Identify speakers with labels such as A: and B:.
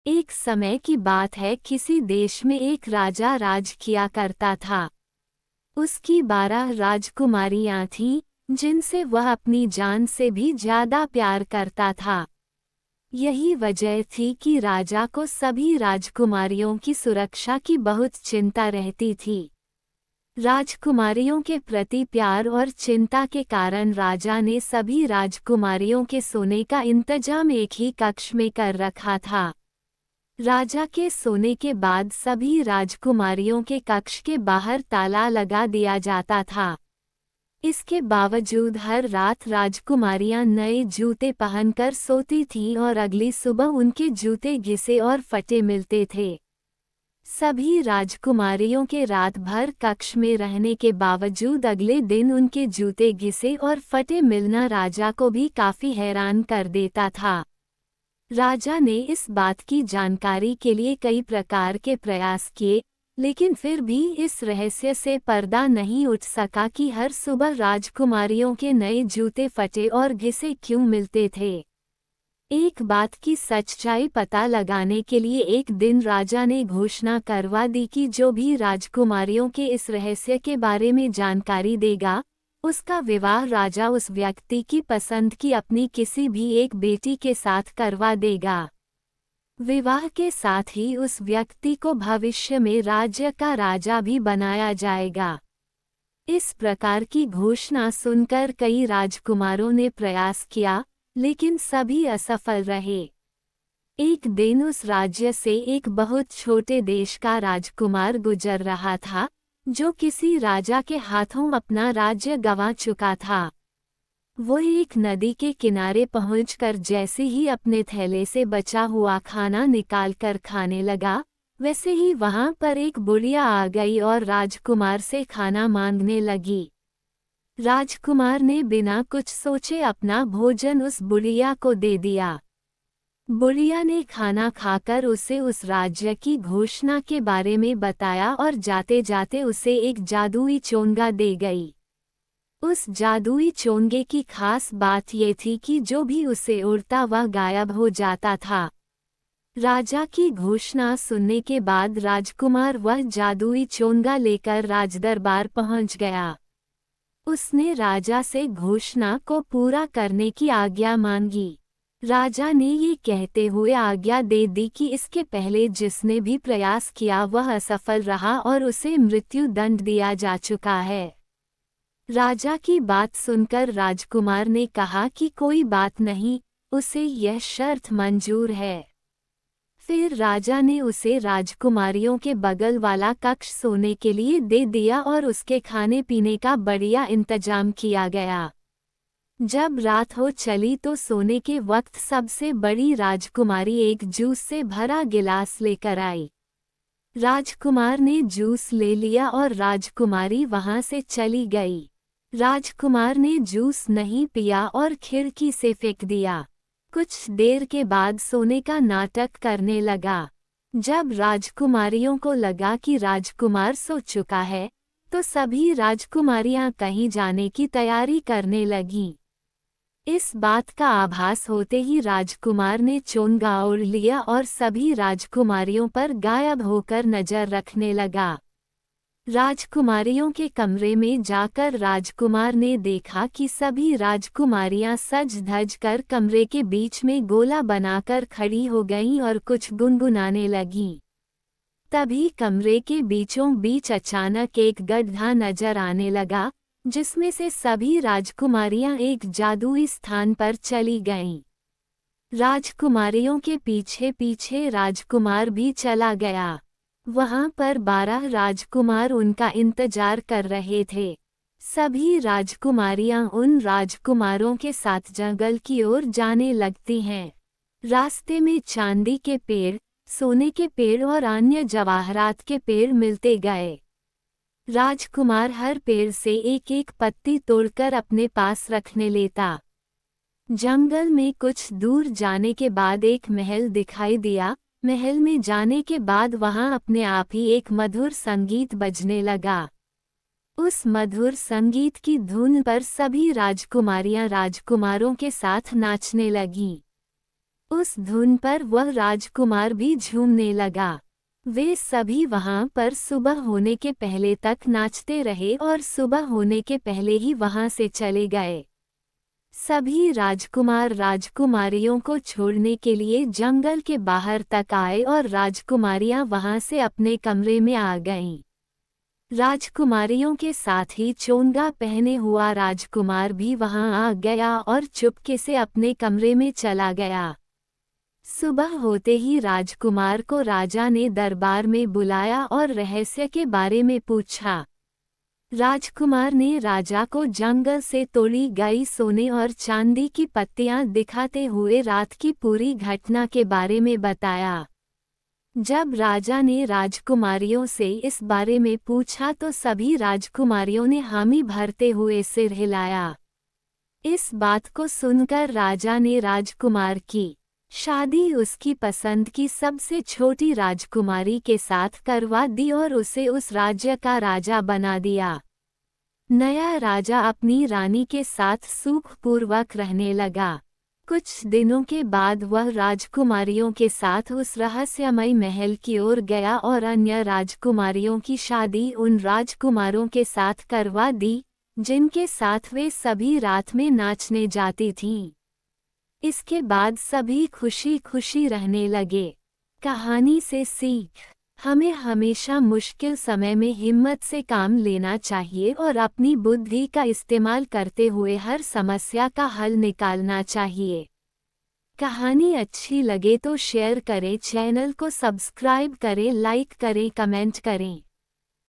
A: एक समय की बात है, किसी देश में एक राजा राज किया करता था। उसकी 12 राजकुमारियां थीं, जिनसे वह अपनी जान से भी ज्यादा प्यार करता था। यही वजह थी कि राजा को सभी राजकुमारियों की सुरक्षा की बहुत चिंता रहती थी। राजकुमारियों के प्रति प्यार और चिंता के कारण राजा ने सभी राजकुमारियों के सोने का इंतजाम एक ही कक्ष में कर रखा था। राजा के सोने के बाद सभी राजकुमारियों के कक्ष के बाहर ताला लगा दिया जाता था। इसके बावजूद हर रात राजकुमारियां नए जूते पहनकर सोती थीं और अगली सुबह उनके जूते घिसे और फटे मिलते थे। सभी राजकुमारियों के रात भर कक्ष में रहने के बावजूद अगले दिन उनके जूते घिसे और फटे मिलना राजा को भी काफी हैरान कर देता था। राजा ने इस बात की जानकारी के लिए कई प्रकार के प्रयास किए, लेकिन फिर भी इस रहस्य से पर्दा नहीं उठ सका कि हर सुबह राजकुमारियों के नए जूते फटे और घिसे क्यों मिलते थे। एक बात की सच्चाई पता लगाने के लिए एक दिन राजा ने घोषणा करवा दी कि जो भी राजकुमारियों के इस रहस्य के बारे में जानकारी देगा, उसका विवाह राजा उस व्यक्ति की पसंद की अपनी किसी भी एक बेटी के साथ करवा देगा। विवाह के साथ ही उस व्यक्ति को भविष्य में राज्य का राजा भी बनाया जाएगा। इस प्रकार की घोषणा सुनकर कई राजकुमारों ने प्रयास किया, लेकिन सभी असफल रहे। एक दिन उस राज्य से एक बहुत छोटे देश का राजकुमार गुजर रहा था, जो किसी राजा के हाथों अपना राज्य गंवा चुका था। वो एक नदी के किनारे पहुंचकर जैसे ही अपने थैले से बचा हुआ खाना निकालकर खाने लगा, वैसे ही वहां पर एक बुढ़िया आ गई और राजकुमार से खाना मांगने लगी। राजकुमार ने बिना कुछ सोचे अपना भोजन उस बुढ़िया को दे दिया। बुढ़िया ने खाना खाकर उसे उस राज्य की घोषणा के बारे में बताया और जाते जाते उसे एक जादुई चोंगा दे गई। उस जादुई चोंगे की खास बात ये थी कि जो भी उसे उड़ता वह गायब हो जाता था। राजा की घोषणा सुनने के बाद राजकुमार वह जादुई चोंगा लेकर राजदरबार पहुंच गया। उसने राजा से घोषणा को पूरा करने की आज्ञा मांगी। राजा ने ये कहते हुए आज्ञा दे दी कि इसके पहले जिसने भी प्रयास किया वह असफल रहा और उसे मृत्यु दंड दिया जा चुका है। राजा की बात सुनकर राजकुमार ने कहा कि कोई बात नहीं, उसे यह शर्त मंजूर है। फिर राजा ने उसे राजकुमारियों के बगल वाला कक्ष सोने के लिए दे दिया और उसके खाने पीने का बढ़िया इंतजाम किया गया। जब रात हो चली तो सोने के वक्त सबसे बड़ी राजकुमारी एक जूस से भरा गिलास लेकर आई। राजकुमार ने जूस ले लिया और राजकुमारी वहां से चली गई। राजकुमार ने जूस नहीं पिया और खिड़की से फेंक दिया। कुछ देर के बाद सोने का नाटक करने लगा। जब राजकुमारियों को लगा कि राजकुमार सो चुका है, तो सभी राजकुमारियां कहीं जाने की तैयारी करने लगीं। इस बात का आभास होते ही राजकुमार ने चोंगा ओढ़ लिया और सभी राजकुमारियों पर गायब होकर नजर रखने लगा। राजकुमारियों के कमरे में जाकर राजकुमार ने देखा कि सभी राजकुमारियां सज धज कर कमरे के बीच में गोला बनाकर खड़ी हो गईं और कुछ गुनगुनाने लगीं। तभी कमरे के बीचों बीच अचानक एक गड्ढा नजर आने लगा, जिसमें से सभी राजकुमारियां एक जादुई स्थान पर चली गईं। राजकुमारियों के पीछे पीछे राजकुमार भी चला गया। वहां पर 12 राजकुमार उनका इंतजार कर रहे थे। सभी राजकुमारियां उन राजकुमारों के साथ जंगल की ओर जाने लगती हैं। रास्ते में चांदी के पेड़, सोने के पेड़ और अन्य जवाहरात के पेड़ मिलते गए। राजकुमार हर पेड़ से एक एक पत्ती तोड़कर अपने पास रखने लेता। जंगल में कुछ दूर जाने के बाद एक महल दिखाई दिया। महल में जाने के बाद वहां अपने आप ही एक मधुर संगीत बजने लगा। उस मधुर संगीत की धुन पर सभी राजकुमारियां राजकुमारों के साथ नाचने लगीं। उस धुन पर वह राजकुमार भी झूमने लगा। वे सभी वहां पर सुबह होने के पहले तक नाचते रहे और सुबह होने के पहले ही वहां से चले गए। सभी राजकुमार राजकुमारियों को छोड़ने के लिए जंगल के बाहर तक आए और राजकुमारियां वहां से अपने कमरे में आ गईं। राजकुमारियों के साथ ही चोंगा पहने हुआ राजकुमार भी वहां आ गया और चुपके से अपने कमरे में चला गया। सुबह होते ही राजकुमार को राजा ने दरबार में बुलाया और रहस्य के बारे में पूछा। राजकुमार ने राजा को जंगल से तोड़ी गई सोने और चांदी की पत्तियां दिखाते हुए रात की पूरी घटना के बारे में बताया। जब राजा ने राजकुमारियों से इस बारे में पूछा तो सभी राजकुमारियों ने हामी भरते हुए सिर हिलाया। इस बात को सुनकर राजा ने राजकुमार की शादी उसकी पसंद की सबसे छोटी राजकुमारी के साथ करवा दी और उसे उस राज्य का राजा बना दिया। नया राजा अपनी रानी के साथ सुखपूर्वक रहने लगा। कुछ दिनों के बाद वह राजकुमारियों के साथ उस रहस्यमय महल की ओर गया और अन्य राजकुमारियों की शादी उन राजकुमारों के साथ करवा दी, जिनके साथ वे सभी रात में नाचने जाती थीं। इसके बाद सभी खुशी खुशी रहने लगे। कहानी से सीख: हमें हमेशा मुश्किल समय में हिम्मत से काम लेना चाहिए और अपनी बुद्धि का इस्तेमाल करते हुए हर समस्या का हल निकालना चाहिए। कहानी अच्छी लगे तो शेयर करें, चैनल को सब्सक्राइब करें, लाइक करें, कमेंट करें।